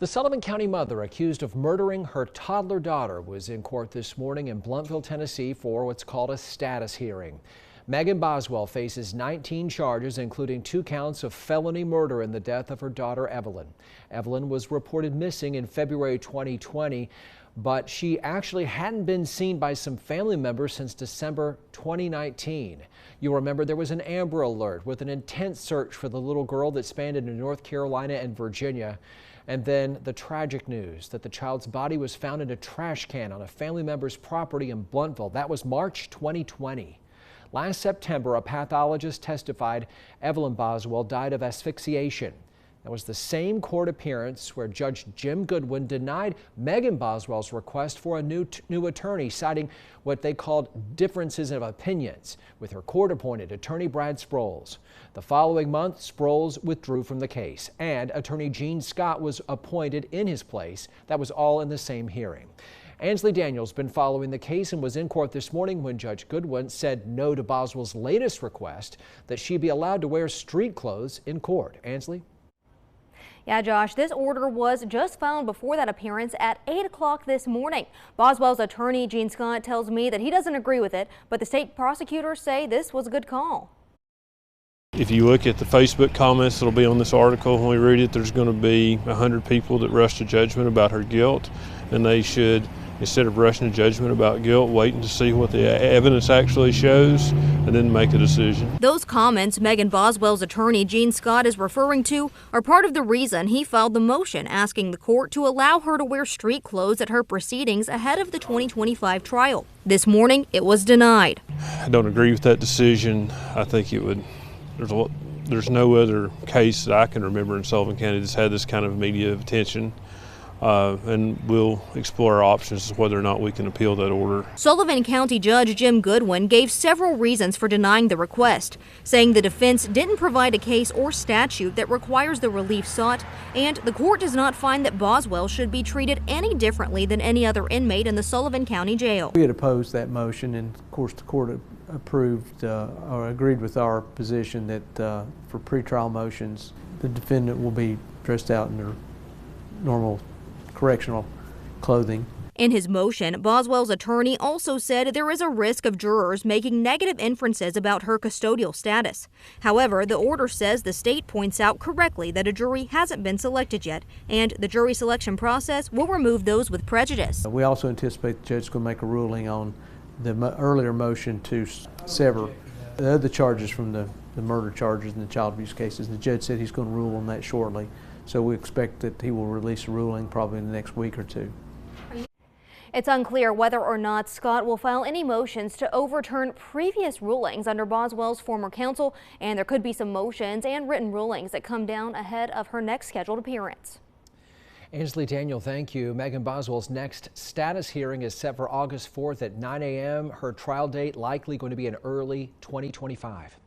The Sullivan County mother accused of murdering her toddler daughter was in court this morning in Blountville, Tennessee for what's called a status hearing. Megan Boswell faces 19 charges, including 2 counts of felony murder in the death of her daughter, Evelyn. Evelyn was reported missing in February 2020, but she actually hadn't been seen by some family members since December 2019. You'll remember there was an Amber Alert with an intense search for the little girl that spanned into North Carolina and Virginia. And then the tragic news that the child's body was found in a trash can on a family member's property in Blountville. That was March 2020. Last September, a pathologist testified Evelyn Boswell died of asphyxiation. That was the same court appearance where Judge Jim Goodwin denied Megan Boswell's request for a new attorney, citing what they called differences of opinions with her court-appointed attorney Brad Sproles. The following month, Sproles withdrew from the case, and attorney Gene Scott was appointed in his place. That was all in the same hearing. Ansley Daniels been following the case and was in court this morning when Judge Goodwin said no to Boswell's latest request that she be allowed to wear street clothes in court. Ansley? Yeah, Josh, this order was just found before that appearance at 8 o'clock this morning. Boswell's attorney, Gene Scott, tells me that he doesn't agree with it, but the state prosecutors say this was a good call. If you look at the Facebook comments that'll be on this article when we read it, there's going to be 100 people that rush to judgment about her guilt, and they should, instead of rushing to judgment about guilt, waiting to see what the evidence actually shows and then make a decision. Those comments Megan Boswell's attorney Gene Scott is referring to are part of the reason he filed the motion asking the court to allow her to wear street clothes at her proceedings ahead of the 2025 trial. This morning, it was denied. I don't agree with that decision. I think it would. There's no other case that I can remember in Sullivan County that's had this kind of media attention. And we'll explore our options as to whether or not we can appeal that order. Sullivan County Judge Jim Goodwin gave several reasons for denying the request, saying the defense didn't provide a case or statute that requires the relief sought, and the court does not find that Boswell should be treated any differently than any other inmate in the Sullivan County Jail. We had opposed that motion, and of course the court approved or agreed with our position that for pretrial motions, the defendant will be dressed out in their normal correctional clothing. In his motion, Boswell's attorney also said there is a risk of jurors making negative inferences about her custodial status. However, the order says the state points out correctly that a jury hasn't been selected yet, and the jury selection process will remove those with prejudice. We also anticipate the judge is going to make a ruling on the earlier motion to sever the other charges from the murder charges and the child abuse cases. The judge said he's going to rule on that shortly. So we expect that he will release a ruling probably in the next week or two. It's unclear whether or not Scott will file any motions to overturn previous rulings under Boswell's former counsel, and there could be some motions and written rulings that come down ahead of her next scheduled appearance. Ansley Daniel, thank you. Megan Boswell's next status hearing is set for August 4th at 9 a.m. Her trial date likely going to be in early 2025.